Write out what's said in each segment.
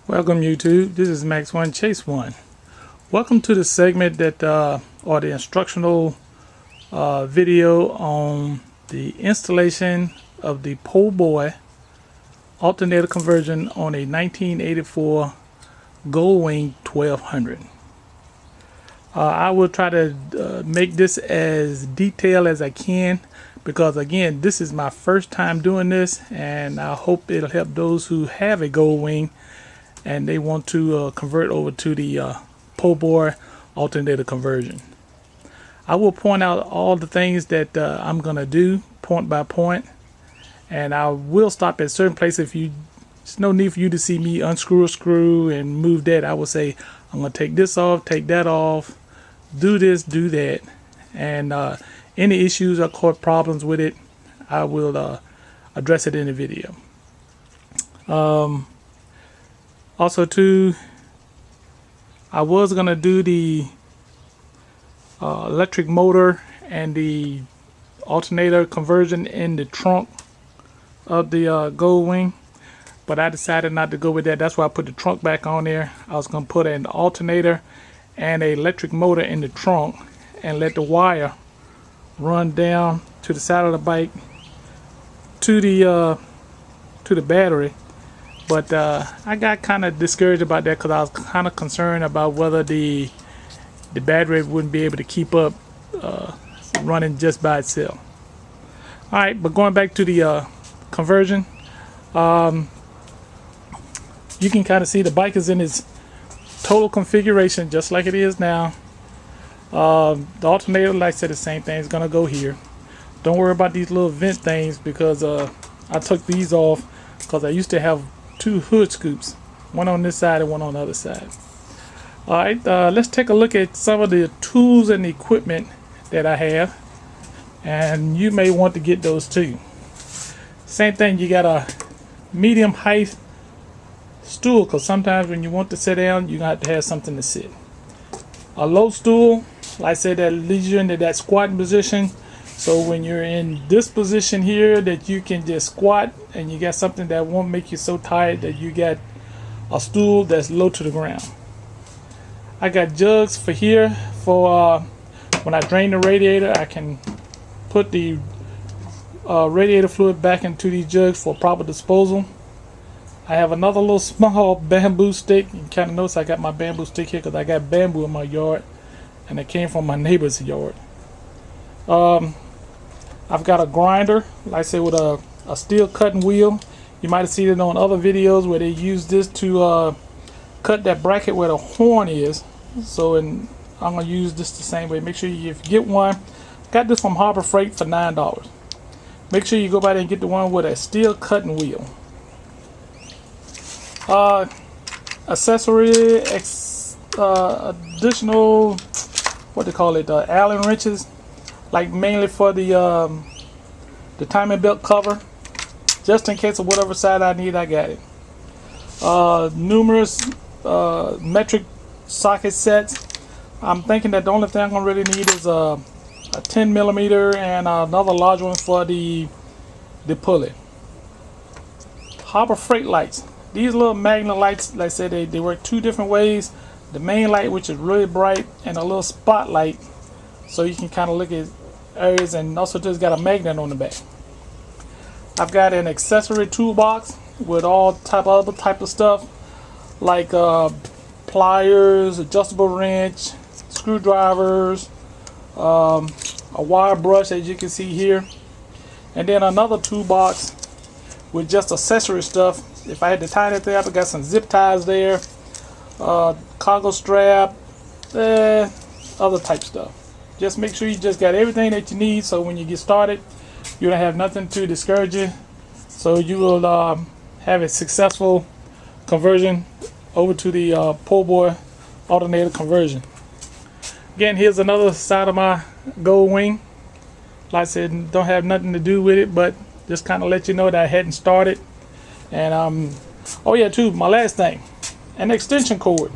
Welcome YouTube, this is Max 1 Chase 1. Welcome to the segment that or the instructional video on the installation of the Po Boy Alternator Conversion on a 1984 Goldwing 1200. I will try to make this as detailed as I can because again this is my first time doing this, and I hope it'll help those who have a Goldwing and they want to convert over to the Po Boy Alternator Conversion. I will point out all the things that I'm going to do point by point, and I will stop at certain places. There's no need for you to see me unscrew a screw and move that. I will say I'm going to take this off, take that off, do this, do that, and any issues or core problems with it, I will address it in the video. Also too, I was going to do the electric motor and the alternator conversion in the trunk of the Goldwing, but I decided not to go with that. That's why I put the trunk back on there. I was going to put an alternator and an electric motor in the trunk and let the wire run down to the side of the bike to the battery. But I got kind of discouraged about that because I was kind of concerned about whether the battery wouldn't be able to keep up running just by itself. Alright, but going back to the conversion, you can kind of see the bike is in its total configuration just like it is now. The alternator, like I said, the same thing is going to go here. Don't worry about these little vent things because I took these off because I used to have two hood scoops, one on this side and one on the other side. Alright, let's take a look at some of the tools and equipment that I have, and you may want to get those too. Same thing, you got a medium height stool because sometimes when you want to sit down you got to have something to sit. A low stool, like I said, that leads you into that squatting position. So when you're in this position here, that you can just squat and you got something that won't make you so tired that you got a stool that's low to the ground. I got jugs for here for when I drain the radiator, I can put the radiator fluid back into these jugs for proper disposal. I have another little small bamboo stick. You kind of notice I got my bamboo stick here because I got bamboo in my yard and it came from my neighbor's yard. I've got a grinder, like I said, with a steel cutting wheel. You might have seen it on other videos where they use this to cut that bracket where the horn is. So I'm going to use this the same way. Make sure if you get one, got this from Harbor Freight for $9. Make sure you go by there and get the one with a steel cutting wheel. Accessory, additional, what they call it, Allen wrenches. Like mainly for the timing belt cover, just in case of whatever side I need, I got it. Numerous metric socket sets. I'm thinking that the only thing I'm gonna really need is a 10mm and another large one for the pulley. Harbor Freight lights. These little magnet lights, like I said, they work two different ways. The main light, which is really bright, and a little spotlight, so you can kind of look at areas, and also just got a magnet on the back. I've got an accessory toolbox with all other type of stuff like pliers, adjustable wrench, screwdrivers, a wire brush as you can see here, and then another toolbox with just accessory stuff. If I had to tie anything up, I got some zip ties there, cargo strap, other type stuff. Just make sure you just got everything that you need, so when you get started you don't have nothing to discourage you, so you will have a successful conversion over to the Po Boy Alternator Conversion. Again, here's another side of my Goldwing. Like I said, don't have nothing to do with it, but just kind of let you know that I hadn't started. And oh yeah, too, my last thing, an extension cord.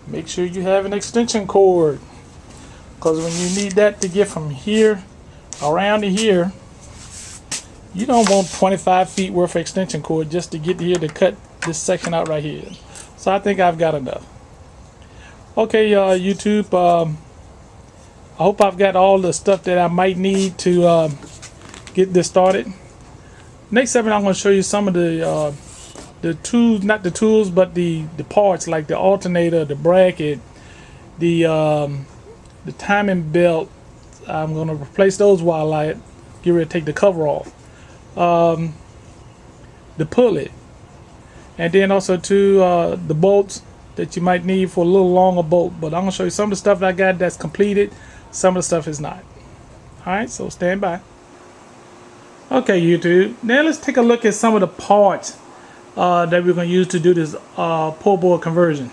Make sure you have an extension cord, because when you need that to get from here around to here, You don't want 25 feet worth of extension cord just to get here to cut this section out right here. So I think I've got enough. Okay, YouTube, I hope I've got all the stuff that I might need to get this started. Next segment, I'm going to show you some of the tools, not the tools, but the parts, like the alternator, the bracket, the timing belt. I'm going to replace those while I get ready to take the cover off. The pulley, and then also the bolts that you might need for a little longer bolt. But I'm going to show you some of the stuff that I got that's completed. Some of the stuff is not. Alright, so stand by. Okay, YouTube, now let's take a look at some of the parts that we're going to use to do this Po Boy conversion.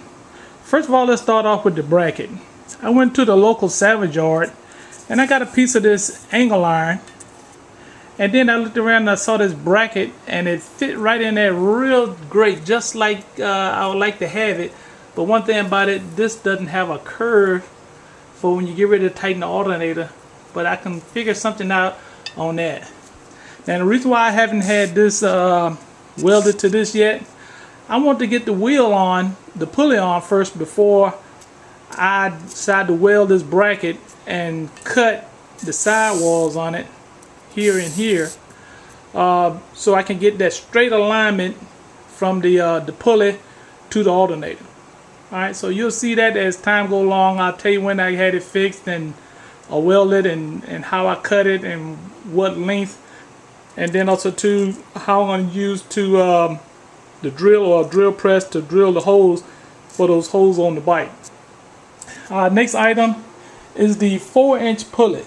First of all, let's start off with the bracket. I went to the local salvage yard and I got a piece of this angle iron, and then I looked around and I saw this bracket and it fit right in there real great, just like I would like to have it. But one thing about it, this doesn't have a curve for when you get ready to tighten the alternator, but I can figure something out on that. Now the reason why I haven't had this welded to this yet, I want to get the wheel on, the pulley on first before I decide to weld this bracket and cut the sidewalls on it here and here, so I can get that straight alignment from the pulley to the alternator. Alright, so you'll see that as time goes along. I'll tell you when I had it fixed and I'll weld it and how I cut it and what length, and then also too how I'm going to use the drill or drill press to drill the holes for those holes on the bike. Next item is the 4-inch pulley.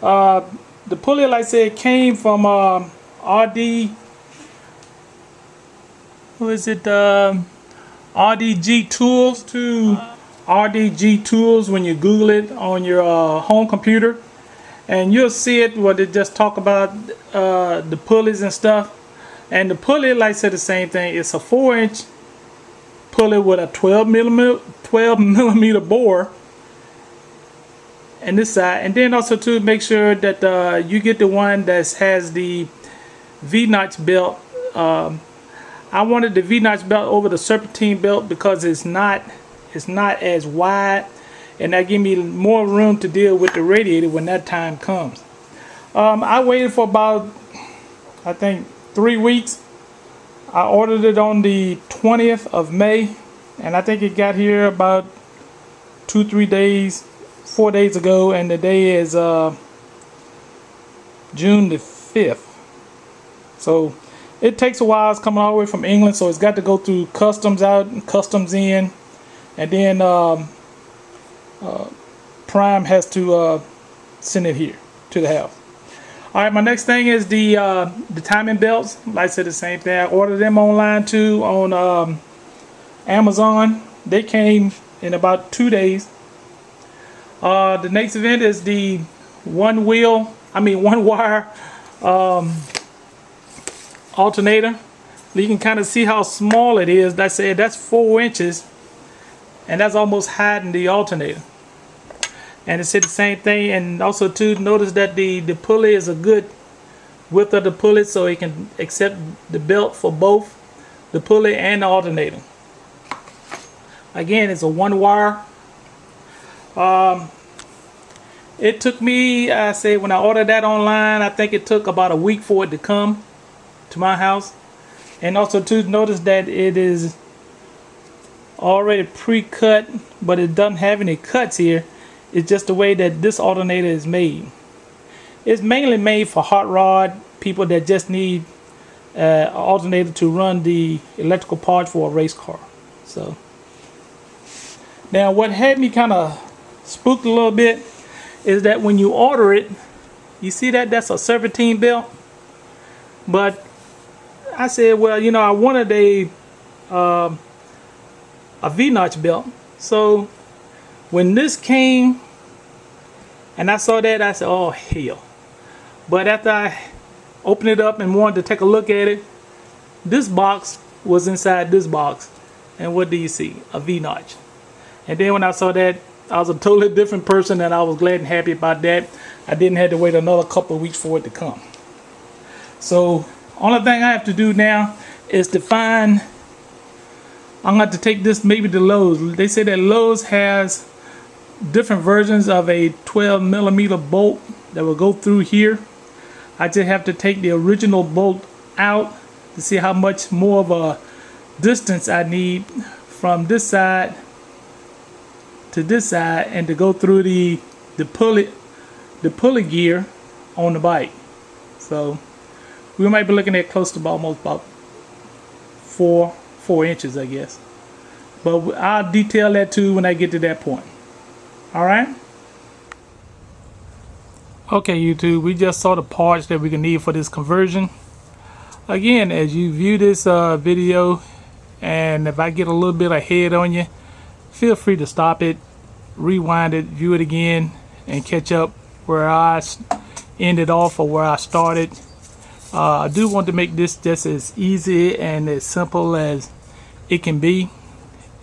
The pulley, like I said, came from RD. Who is it? RDG Tools to RDG Tools when you Google it on your home computer, and you'll see it where they just talk about the pulleys and stuff. And the pulley, like I said, the same thing. It's a 4-inch pulley with a 12 millimeter bore and this side, and then also to make sure that you get the one that has the V-notch belt. I wanted the V-notch belt over the serpentine belt because it's not as wide, and that gives me more room to deal with the radiator when that time comes. I waited for about, I think, 3 weeks. I ordered it on the 20th of May, and I think it got here about 4 days ago, and the day is June the 5th. So it takes a while. It's coming all the way from England, so it's got to go through customs out and customs in, and then Prime has to send it here to the house. Alright, my next thing is the timing belts. Like I said, the same thing. I ordered them online too on Amazon. They came in about 2 days. The next event is the one wire alternator. You can kind of see how small it is. Like I said, that's 4 inches, and that's almost hiding the alternator. And it said the same thing. And also too, notice that the pulley is a good width of the pulley, so it can accept the belt for both the pulley and the alternator. Again, it's a one wire. It took me, I say, when I ordered that online, I think it took about a week for it to come to my house. And also to notice that it is already pre-cut, but it doesn't have any cuts here. It's just the way that this alternator is made. It's mainly made for hot rod people that just need an alternator to run the electrical parts for a race car. So now what had me kind of spooked a little bit is that when you order it, you see that that's a serpentine belt. But I said, well, you know, I wanted a V-notch belt. So when this came and I saw that, I said, oh hell. But after I opened it up and wanted to take a look at it, this box was inside this box, and what do you see? A V-notch. And then when I saw that, I was a totally different person, and I was glad and happy about that. I didn't have to wait another couple of weeks for it to come. So only thing I have to do now is to find I'm going to take this maybe to Lowe's. They say that Lowe's has different versions of a 12mm bolt that will go through here. I just have to take the original bolt out to see how much more of a distance I need from this side to this side, and to go through the pulley gear on the bike. So we might be looking at close to almost about 4 inches, I guess. But I'll detail that too when I get to that point. Alright? Okay, YouTube, we just saw the parts that we can need for this conversion. Again, as you view this video, and if I get a little bit ahead on you, feel free to stop it, rewind it, view it again, and catch up where I ended off or where I started. I do want to make this just as easy and as simple as it can be.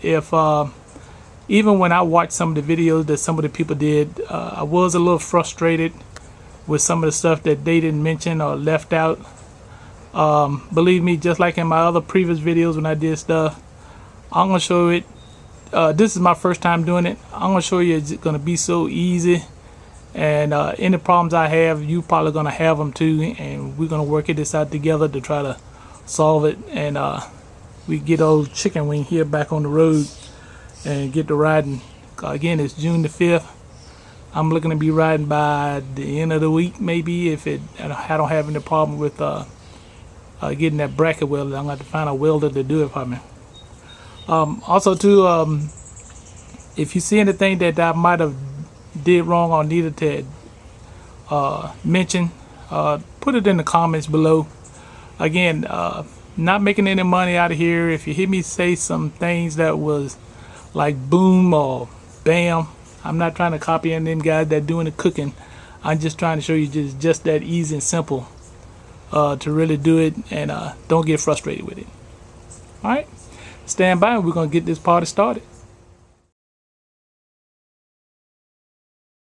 If even when I watched some of the videos that some of the people did, I was a little frustrated with some of the stuff that they didn't mention or left out. Believe me, just like in my other previous videos when I did stuff, I'm gonna show it. This is my first time doing it. I'm gonna show you it's gonna be so easy, and any problems I have, you probably gonna have them too, and we're gonna work this out together to try to solve it, and we get old chicken wing here back on the road and get to riding. Again, it's June the 5th. I'm looking to be riding by the end of the week, maybe, if I don't have any problem with getting that bracket welded. I'm going to have to find a welder to do it for me. Also too, if you see anything that I might have did wrong or needed to mention, put it in the comments below. Again, not making any money out of here. If you hear me say some things that was like boom or bam, I'm not trying to copy any of them guys that doing the cooking. I'm just trying to show you just that easy and simple to really do it, and don't get frustrated with it. Alright, stand by, we're going to get this party started.